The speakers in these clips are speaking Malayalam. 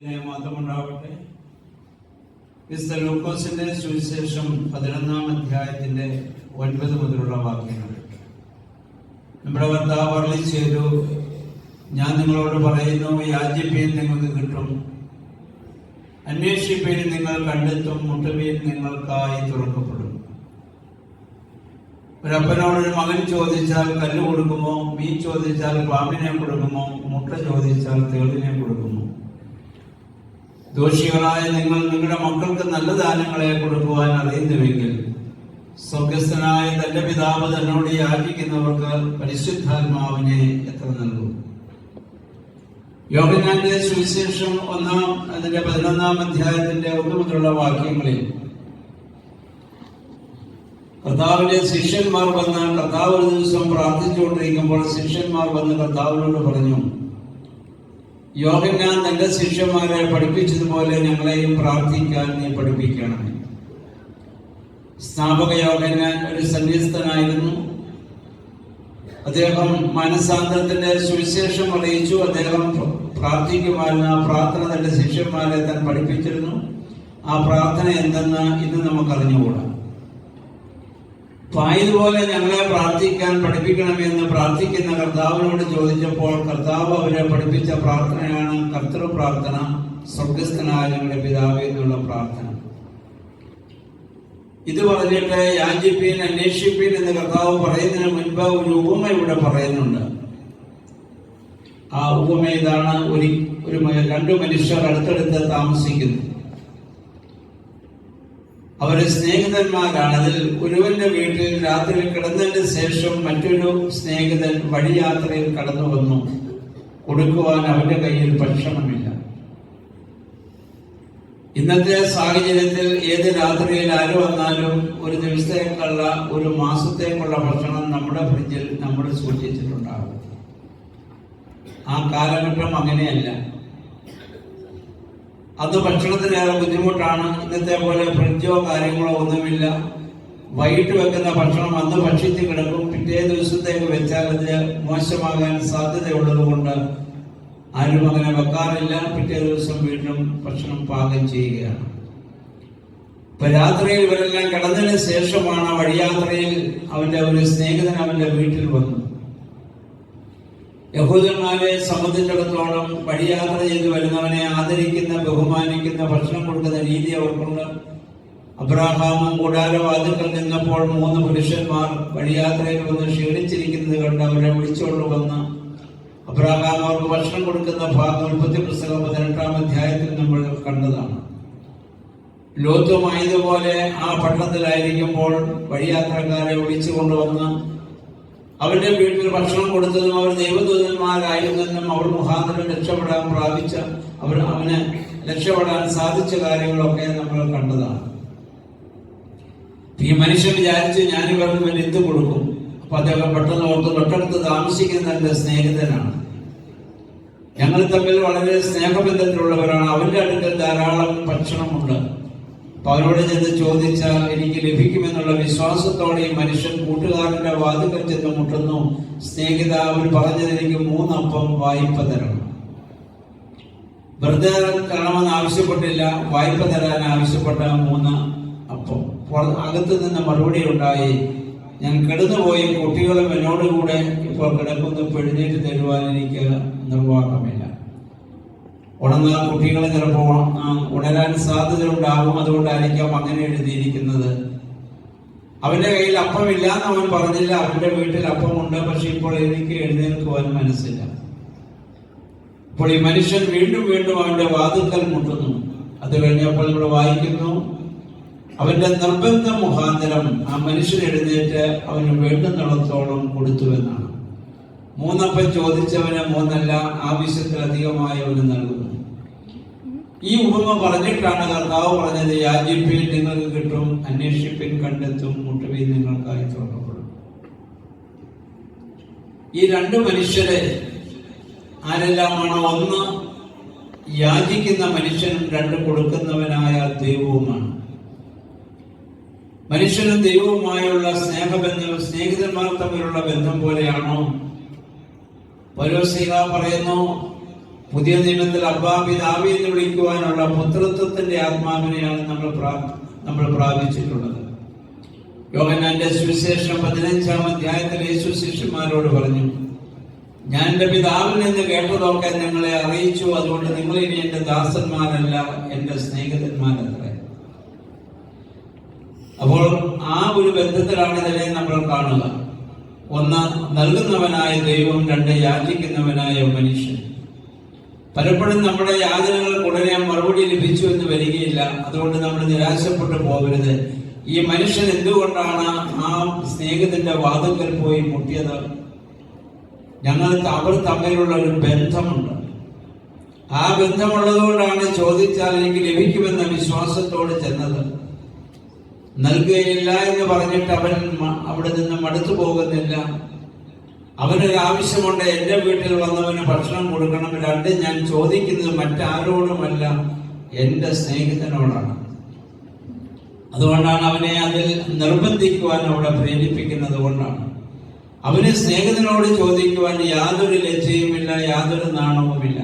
മാത്രമുണ്ടാവട്ടെ. വിശുദ്ധ ലൂക്കോസിന്റെ സുവിശേഷം 11-ാം അധ്യായത്തിന്റെ 9 മുതലുള്ള വാക്യങ്ങൾ. നമ്മുടെ കർത്താവ് അരുളി ചെയ്തു, ഞാൻ നിങ്ങളോട് പറയുന്നു, യാചിപ്പീൻ നിങ്ങൾക്ക് കിട്ടും, അന്വേഷിപ്പീൻ നിങ്ങൾ കണ്ടെത്തും, മുട്ടുവീൻ നിങ്ങൾക്കായി തുറക്കപ്പെടും. ഒരപ്പനോടൊരു മകൻ ചോദിച്ചാൽ കല്ല് കൊടുക്കുമോ? മീൻ ചോദിച്ചാൽ പാമ്പിനെ കൊടുക്കുമോ? മുട്ട ചോദിച്ചാൽ തേളിനെ കൊടുക്കുമോ? ദോഷികളായ നിങ്ങൾ നിങ്ങളുടെ മക്കൾക്ക് നല്ല ദാനങ്ങളെ കൊടുക്കുവാൻ അറിയുന്നുവെങ്കിൽ സ്വർഗസ്ഥനായ തന്റെ പിതാവ് തന്നോട് യാചിക്കുന്നവർക്ക് പരിശുദ്ധാത്മാവിനെ എത്ര നൽകും. യോഹന്നാന്റെ സുവിശേഷം 11-ാം അധ്യായത്തിന്റെ 1 മുതലുള്ള വാക്യങ്ങളിൽ കർത്താവിന്റെ ശിഷ്യന്മാർ വന്ന് കർത്താവ് ഒരു ദിവസം പ്രാർത്ഥിച്ചുകൊണ്ടിരിക്കുമ്പോൾ ശിഷ്യന്മാർ വന്ന് കർത്താവിനോട് പറഞ്ഞു, യോഹന്നാൻ തന്റെ ശിഷ്യന്മാരെ പഠിപ്പിച്ചതുപോലെ ഞങ്ങളെയും പ്രാർത്ഥിക്കാൻ നീ പഠിപ്പിക്കണം. സ്നാപക യോഹന്നാൻ ഒരു സന്യസ്തനായിരുന്നു. അദ്ദേഹം മാനസാന്തരത്തിന്റെ സുവിശേഷം അറിയിച്ചു. അദ്ദേഹം പ്രാർത്ഥിക്കുമായിരുന്നു. ആ പ്രാർത്ഥന തന്റെ ശിഷ്യന്മാരെ താൻ പഠിപ്പിച്ചിരുന്നു. ആ പ്രാർത്ഥന എന്തെന്ന് ഇന്ന് നമുക്ക് അറിഞ്ഞുകൂടാ. ആയതുപോലെ ഞങ്ങളെ പ്രാർത്ഥിക്കാൻ പഠിപ്പിക്കണമെന്ന് പ്രാർത്ഥിക്കുന്ന കർത്താവിനോട് ചോദിച്ചപ്പോൾ കർത്താവ് അവരെ പഠിപ്പിച്ച പ്രാർത്ഥനയാണ് കർത്തൃ പ്രാർത്ഥന, സ്വർഗസ്ഥനായ ഞങ്ങളുടെ പിതാവേ എന്നുള്ള പ്രാർത്ഥന. ഇത് പറഞ്ഞിട്ട് യാചിപ്പീൻ അന്വേഷിപ്പീൻ എന്ന് കർത്താവ് പറയുന്നതിന് മുൻപ് ഒരു ഉപമ ഇവിടെ പറയുന്നുണ്ട്. ആ ഉപമ ഇതാണ്. രണ്ടു മനുഷ്യർ അടുത്തടുത്ത് താമസിക്കുന്നു. അവര് സ്നേഹിതന്മാരാണ്. അതിൽ ഒരുവന്റെ വീട്ടിൽ രാത്രി കിടന്നതിന് ശേഷം മറ്റൊരു സ്നേഹിതൻ വഴിയാത്രയിൽ കടന്നു വന്നു. കൊടുക്കുവാൻ അവന്റെ കയ്യിൽ ഭക്ഷണമില്ല. ഇന്നത്തെ സാഹചര്യത്തിൽ ഏത് രാത്രിയിൽ ആര് വന്നാലും ഒരു ദിവസത്തേക്കുള്ള ഒരു മാസത്തേക്കുള്ള ഭക്ഷണം നമ്മുടെ ഫ്രിഡ്ജിൽ നമ്മൾ സൂക്ഷിച്ചിട്ടുണ്ടാകും. ആ കാലഘട്ടം അങ്ങനെയല്ല. അത് ഭക്ഷണത്തിനേറെ ബുദ്ധിമുട്ടാണ്. ഇന്നത്തെ പോലെ ഫ്രിഡ്ജോ കാര്യങ്ങളോ ഒന്നുമില്ല. വൈകിട്ട് വെക്കുന്ന ഭക്ഷണം അന്ന് ഭക്ഷിച്ച് കിടക്കും. പിറ്റേ ദിവസത്തേക്ക് വെച്ചാൽ അത് മോശമാകാൻ സാധ്യതയുള്ളത് കൊണ്ട് ആരും അങ്ങനെ വെക്കാറില്ല. പിറ്റേ ദിവസം വീണ്ടും ഭക്ഷണം പാകം ചെയ്യുകയാണ്. ഇപ്പൊ രാത്രിയിൽ ഇവരെല്ലാം കിടന്നതിന് ശേഷമാണ് വഴിയാത്രയിൽ അവന്റെ ഒരു സ്നേഹിതൻ അവന്റെ വീട്ടിൽ വന്നു. യഹൂദന്മാരെ സംബന്ധിച്ചിടത്തോളം വഴിയാത്ര ചെയ്ത് വരുന്നവനെ ആദരിക്കുന്ന, ബഹുമാനിക്കുന്ന, ഭക്ഷണം കൊടുക്കുന്ന രീതി അവർക്കുണ്ട്. അബ്രാഹാമും കൂടാരവാതിൽക്കൽ നിന്നപ്പോൾ 3 പുരുഷന്മാർ വഴിയാത്രയിൽ വന്ന് ക്ഷീണിച്ചിരിക്കുന്നത് കണ്ട് അവരെ വിളിച്ചുകൊണ്ട് വന്ന് അബ്രാഹാം അവർക്ക് ഭക്ഷണം കൊടുക്കുന്ന ഭാഗം ഉൽപ്പത്തി പുസ്തകം 18-ാം അധ്യായത്തിൽ നമ്മൾ കണ്ടതാണ്. ലോത്തുമായതുപോലെ ആ പട്ടണത്തിലായിരിക്കുമ്പോൾ വഴിയാത്രക്കാരെ വിളിച്ചു കൊണ്ടുവന്ന് അവരുടെ വീട്ടിൽ ഭക്ഷണം കൊടുത്തതും അവർ ദൈവദൂതന്മാരായിരുന്നെന്നും അവർ മുഖാന്തരം അവന് രക്ഷപ്പെടാൻ സാധിച്ച കാര്യങ്ങളൊക്കെ നമ്മൾ കണ്ടതാണ്. ഈ മനുഷ്യൻ വിചാരിച്ച് ഞാനിവർക്ക് എന്ത് കൊടുക്കും? അപ്പൊ അദ്ദേഹം പെട്ടെന്ന് ഓർത്ത് തൊട്ടടുത്ത് താമസിക്കുന്ന എന്റെ സ്നേഹിതനാണ്, ഞങ്ങൾ തമ്മിൽ വളരെ സ്നേഹബന്ധത്തിലുള്ളവരാണ്, അവന്റെ അടുക്കൽ ധാരാളം ഭക്ഷണമുണ്ട്. അപ്പൊ അവരോട് ചെന്ന് ചോദിച്ചാൽ എനിക്ക് ലഭിക്കുമെന്നുള്ള വിശ്വാസത്തോടെ ഈ മനുഷ്യൻ കൂട്ടുകാരന്റെ വാതിൽക്കൽ ചെന്ന് മുട്ടുന്നു. സ്നേഹിത, അവർ പറഞ്ഞത് എനിക്ക് 3 അപ്പം വായ്പ തരണം. വെറുതെ തരണമെന്ന് ആവശ്യപ്പെട്ടില്ല, വായ്പ തരാൻ ആവശ്യപ്പെട്ട 3 അപ്പം. അകത്ത് നിന്ന് മറുപടി ഉണ്ടായി, ഞാൻ കിടന്നുപോയി, കുട്ടികളും എന്നോടുകൂടെ ഇപ്പോൾ കിടക്കുന്നു, എഴുന്നേറ്റ് തരുവാൻ എനിക്ക് നിർവാഹമില്ല. ഉണർന്ന കുട്ടികളെ ചിലപ്പോൾ ഉണരാൻ സാധ്യത ഉണ്ടാകും, അതുകൊണ്ടായിരിക്കാം അങ്ങനെ എഴുതിയിരിക്കുന്നത്. അവന്റെ കയ്യിൽ അപ്പമില്ല എന്ന് അവൻ പറഞ്ഞില്ല. അവന്റെ വീട്ടിൽ അപ്പമുണ്ട്, പക്ഷെ ഇപ്പോൾ എനിക്ക് എഴുന്നേൽക്കുവാൻ മനസ്സില്ല. അപ്പോൾ ഈ മനുഷ്യൻ വീണ്ടും വീണ്ടും അവന്റെ വാതിൽക്കൽ മുട്ടുന്നു. അത് കഴിഞ്ഞപ്പോൾ നമ്മൾ വായിക്കുന്നു, അവന്റെ നിർബന്ധ മുഖാന്തരം ആ മനുഷ്യൻ എഴുന്നേറ്റ് അവന് വേണ്ടുന്നിടത്തോളം കൊടുത്തുവെന്നാണ്. 3 അപ്പം ചോദിച്ചവന് 3 അല്ല, ആവശ്യത്തിലധികമായി അവന് നൽകുന്നു. ഈ ഉപമ പറഞ്ഞിട്ടാണ് കർത്താവ് പറഞ്ഞത്, യാചിപ്പീൻ നിങ്ങൾക്ക് കിട്ടും, അന്വേഷിപ്പീൻ കണ്ടെത്തും, മുട്ടുവീൻ നിങ്ങൾക്കായി തുറക്കപ്പെടും. ഈ 2 മനുഷ്യരെ ആരെല്ലാമാണ്? 1 യാചിക്കുന്ന മനുഷ്യനും 2 കൊടുക്കുന്നവനായ ദൈവവുമാണ്. മനുഷ്യനും ദൈവവുമായുള്ള സ്നേഹബന്ധം സ്നേഹിതന്മാർ തമ്മിലുള്ള ബന്ധം പോലെയാണോ? പൗലോസ് പറയുന്നു, പുതിയ നിയമത്തിൽ അബ്ബാ പിതാവേ എന്ന് വിളിക്കുവാനുള്ള പുത്രത്വത്തിന്റെ ആത്മാവിനെയാണ് നമ്മൾ പ്രാപിച്ചിട്ടുള്ളത്. യോഹന്നാന്റെ സുവിശേഷം 15-ാം അധ്യായത്തിൽ യേശു ശിഷ്യന്മാരോട് പറഞ്ഞു, ഞാൻ എന്റെ പിതാവിൽ നിന്ന് കേട്ടതൊക്കെ നിങ്ങളെ അറിയിച്ചു, അതുകൊണ്ട് നിങ്ങൾ ഇനി എന്റെ ദാസന്മാരല്ല, എന്റെ സ്നേഹിതന്മാരത്രേ. അപ്പോൾ ആ ഒരു ബന്ധത്തിലാണ് ഇതിനെ നമ്മൾ കാണുക. ഒന്ന്, നൽകുന്നവനായ ദൈവം; രണ്ട്, യാചിക്കുന്നവനായ മനുഷ്യൻ. പലപ്പോഴും നമ്മുടെ യാചനകൾക്ക് ഉടനെ മറുപടി ലഭിച്ചു എന്ന് വരികയില്ല. അതുകൊണ്ട് നമ്മൾ നിരാശപ്പെട്ടു പോകരുത്. ഈ മനുഷ്യൻ എന്തുകൊണ്ടാണ് ആ സ്നേഹിതന്റെ വാതിൽക്കൽ പോയി മുട്ടിയത്? അവർ തമ്മിലുള്ള ഒരു ബന്ധമുണ്ട്. ആ ബന്ധമുള്ളതുകൊണ്ടാണ് ചോദിച്ചാൽ എനിക്ക് ലഭിക്കുമെന്ന വിശ്വാസത്തോട് ചെന്നത്. നൽകുകയില്ല എന്ന് പറഞ്ഞിട്ട് അവൻ അവിടെ നിന്ന് മടുത്തു പോകുന്നില്ല. അവനൊരു ആവശ്യമുണ്ട്, എന്റെ വീട്ടിൽ വന്നവന് ഭക്ഷണം കൊടുക്കണം. രണ്ട്, ഞാൻ ചോദിക്കുന്നത് മറ്റാരോടുമല്ല, എന്റെ സ്നേഹിതനോടാണ്. അതുകൊണ്ടാണ് അവനെ അതിൽ നിർബന്ധിക്കുവാൻ അവിടെ പ്രേരിപ്പിക്കുന്നത് കൊണ്ടാണ്. അവന് സ്നേഹിതനോട് ചോദിക്കുവാൻ യാതൊരു ലജ്ജയുമില്ല, യാതൊരു നാണവുമില്ല.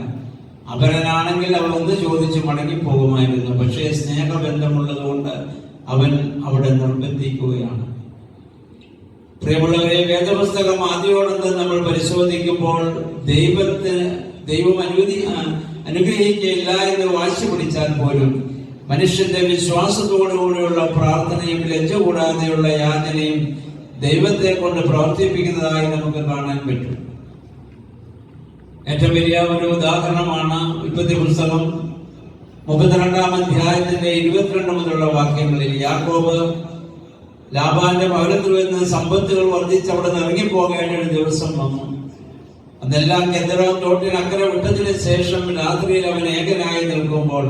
അപരനാണെങ്കിൽ അവൻ ഒന്ന് ചോദിച്ച് മടങ്ങിപ്പോകുമായിരുന്നു. പക്ഷേ സ്നേഹബന്ധമുള്ളത് കൊണ്ട് അവൻ അവിടെ നിർബന്ധിക്കുകയാണ്. പ്രിയമുള്ളവരെ, വേദപുസ്തകം ആദ്യോടൊന്ന് നമ്മൾ പരിശോധിക്കുമ്പോൾ ദൈവം അനുഗ്രഹിക്കുകയില്ല എന്ന് വാശി പിടിച്ചാൽ പോലും മനുഷ്യന്റെ വിശ്വാസത്തോടുകൂടിയുള്ള പ്രാർത്ഥനയും ലജ്ജ കൂടാതെയുള്ള യാചനയും ദൈവത്തെ കൊണ്ട് പ്രവർത്തിപ്പിക്കുന്നതായി നമുക്ക് കാണാൻ പറ്റും. ഏറ്റവും വലിയ ഒരു ഉദാഹരണമാണ് ഉൽപ്പത്തി പുസ്തകം 32-ാം അധ്യായത്തിന്റെ 22 മുതലുള്ള വാക്യങ്ങളിൽ. യാക്കോബ് ലാബാന്റെ ഭവനത്തിൽ നിന്ന് സമ്പത്തുകൾ വർദ്ധിച്ച് അവിടെ നിന്ന് ഇറങ്ങിപ്പോകേണ്ട ഒരു ദിവസം വന്നു. അതെല്ലാം കെദ്രോൻ തോട്ടിന് അക്കരെ വിട്ടതിന് ശേഷം രാത്രിയിൽ അവൻ ഏകനായി നിൽക്കുമ്പോൾ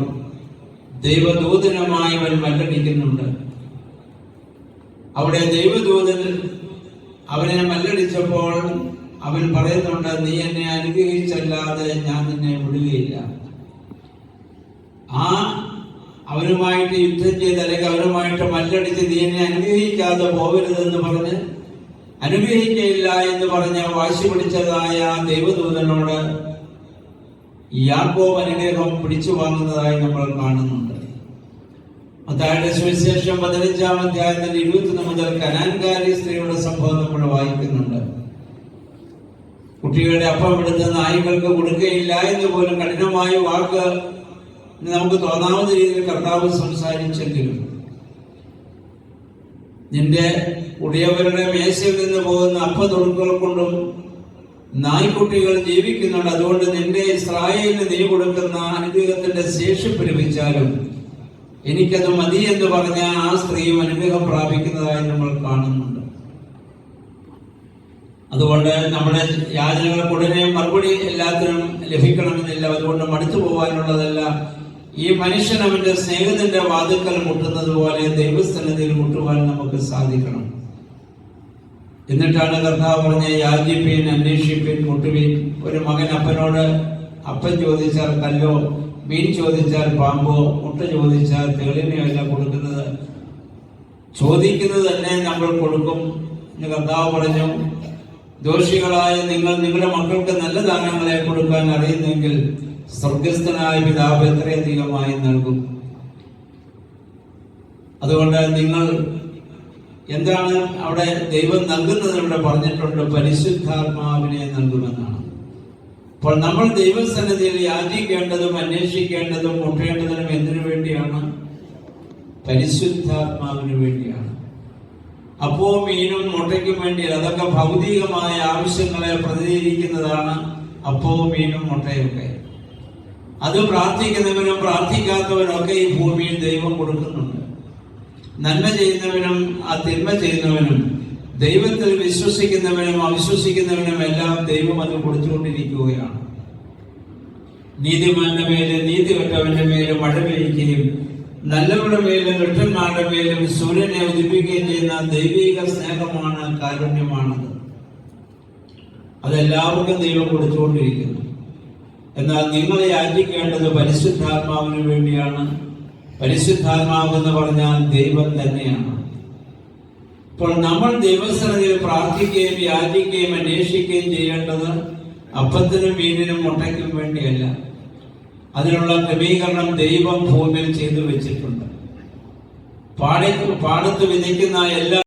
ദൈവദൂതനുമായി അവൻ മല്ലടിക്കുന്നുണ്ട്. അവിടെ ദൈവദൂതൻ അവനെ മല്ലടിച്ചപ്പോൾ അവൻ പറയുന്നുണ്ട്, നീ എന്നെ അനുഗ്രഹിച്ചല്ലാതെ ഞാൻ നിന്നെ വിടുകയില്ല. അവരുമായിട്ട് യുദ്ധം ചെയ്ത് അല്ലെങ്കിൽ അവരുമായിട്ട് മല്ലടിച്ച് നീ എന്നെ അനുഗ്രഹിക്കാതെ പോകരുതെന്ന് പറഞ്ഞ്, അനുഗ്രഹിക്കയില്ല എന്ന് പറഞ്ഞ് വാശി പിടിച്ചതായ ദൈവദൂതനോട് യാക്കോബ് അനുഗ്രഹം പിടിച്ചു വാങ്ങുന്നതായി നമ്മൾ കാണുന്നുണ്ട്. മത്തായിയുടെ സുവിശേഷം 15-ാം അധ്യായത്തിൽ 21 മുതൽ കനാൻകാരി സ്ത്രീയുടെ സംഭവം നമ്മൾ വായിക്കുന്നുണ്ട്. കുട്ടികളുടെ അപ്പം എടുത്ത് നായ്ക്കൾക്ക് കൊടുക്കുകയില്ല എന്ന് പോലും കഠിനമായ വാക്ക് നമുക്ക് തോന്നാവുന്ന രീതിയിൽ കർത്താവ് സംസാരിച്ചെങ്കിലും നിന്റെ ഉടയവരുടെ മേശയിൽ നിന്ന് പോകുന്ന അപ്പതുടുക്കുകൾ കൊണ്ടും നായ്ക്കുട്ടികൾ ജീവിക്കുന്നുണ്ട്. അതുകൊണ്ട് നിന്റെ ഇസ്രായേലിന് നീ കൊടുക്കുന്ന അനുഗ്രഹത്തിന്റെ ശേഷിപ്പ് ലഭിച്ചാലും എനിക്കത് മതി എന്ന് പറഞ്ഞ ആ സ്ത്രീയും അനുഗ്രഹം പ്രാപിക്കുന്നതായി നമ്മൾ കാണുന്നുണ്ട്. അതുകൊണ്ട് നമ്മുടെ യാചനകൾക്ക് ഉടനെ മറുപടി എല്ലാത്തിനും ലഭിക്കണമെന്നില്ല. അതുകൊണ്ട് മടുത്തു പോകാനുള്ളതല്ല. ഈ മനുഷ്യൻ അവന്റെ സ്നേഹിതന്റെ വാതിൽക്കൽ മുട്ടുന്നത് പോലെ ദൈവസന്നിധിയിൽ മുട്ടുവാൻ നമുക്ക് സാധിക്കണം. എന്നിട്ടാണ് കർത്താവ് പറഞ്ഞ, യാചിപ്പീൻ, അന്വേഷിപ്പീൻ, മുട്ടുവീൻ. ഒരു മകൻ അപ്പനോട് അപ്പൻ ചോദിച്ചാൽ കല്ലോ, മീൻ ചോദിച്ചാൽ പാമ്പോ, മുട്ട ചോദിച്ചാൽ തേളിനെയല്ല കൊടുക്കുന്നത്, ചോദിക്കുന്നത് തന്നെ നമ്മൾ കൊടുക്കും എന്ന് കർത്താവ് പറഞ്ഞു. ദോഷികളായ നിങ്ങൾ നിങ്ങളുടെ മക്കൾക്ക് നല്ല ദാനങ്ങളെ കൊടുക്കാൻ അറിയുന്നെങ്കിൽ സ്വർഗസ്ഥനായ പിതാവ് എത്രയധികമായി നൽകും. അതുകൊണ്ട് നിങ്ങൾ എന്താണ് അവിടെ ദൈവം നൽകുന്നത് ഇവിടെ പറഞ്ഞിട്ടുണ്ട്, പരിശുദ്ധാത്മാവിനെ നൽകുമെന്നാണ്. അപ്പോൾ നമ്മൾ ദൈവസന്നിധിയിൽ യാചിക്കേണ്ടതും അന്വേഷിക്കേണ്ടതും മുട്ടേണ്ടതിനും എന്തിനു വേണ്ടിയാണ്? പരിശുദ്ധാത്മാവിന് വേണ്ടിയാണ്. അപ്പോ മീനും മുട്ടയ്ക്കും വേണ്ടി, അതൊക്കെ ഭൗതികമായ ആവശ്യങ്ങളെ പ്രതിനിധീകരിക്കുന്നതാണ്. അപ്പോ മീനും മുട്ടയൊക്കെ അത് പ്രാർത്ഥിക്കുന്നവനും പ്രാർത്ഥിക്കാത്തവനും ഒക്കെ ഈ ഭൂമിയിൽ ദൈവം കൊടുക്കുന്നുണ്ട്. നന്മ ചെയ്യുന്നവനും തിന്മ ചെയ്യുന്നവനും, ദൈവത്തിൽ വിശ്വസിക്കുന്നവനും അവിശ്വസിക്കുന്നവനും എല്ലാം ദൈവം അത് കൊടുത്തുകൊണ്ടിരിക്കുകയാണ്. നീതിമാന്റെ മേലും നീതി കെട്ടവന്റെ മേലും മഴ പെയ്യുകയും നല്ലവരുടെ മേലും ദുഷ്ടന്മാരുടെ മേലും സൂര്യനെ ഉദിപ്പിക്കുകയും ചെയ്യുന്ന ദൈവിക സ്നേഹമാണ്, കാരുണ്യമാണത്. അതെല്ലാവർക്കും ദൈവം കൊടുത്തുകൊണ്ടിരിക്കുന്നു. എന്നാൽ നിങ്ങൾ യാചിക്കേണ്ടത് പരിശുദ്ധാത്മാവിന് വേണ്ടിയാണ്. പരിശുദ്ധാത്മാവ് എന്ന് പറഞ്ഞാൽ ദൈവം തന്നെയാണ്. അപ്പോൾ നമ്മൾ ദൈവസന്നിധിയിൽ പ്രാർത്ഥിക്കുകയും യാചിക്കുകയും അന്വേഷിക്കുകയും ചെയ്യേണ്ടത് അപ്പത്തിനും മീനിനും മുട്ടയ്ക്കും വേണ്ടിയല്ല. അതിനുള്ള ക്രമീകരണം ദൈവം ഭൂമിയിൽ ചെയ്തു വെച്ചിട്ടുണ്ട്. പാടത്ത് വിതയ്ക്കുന്ന എല്ലാ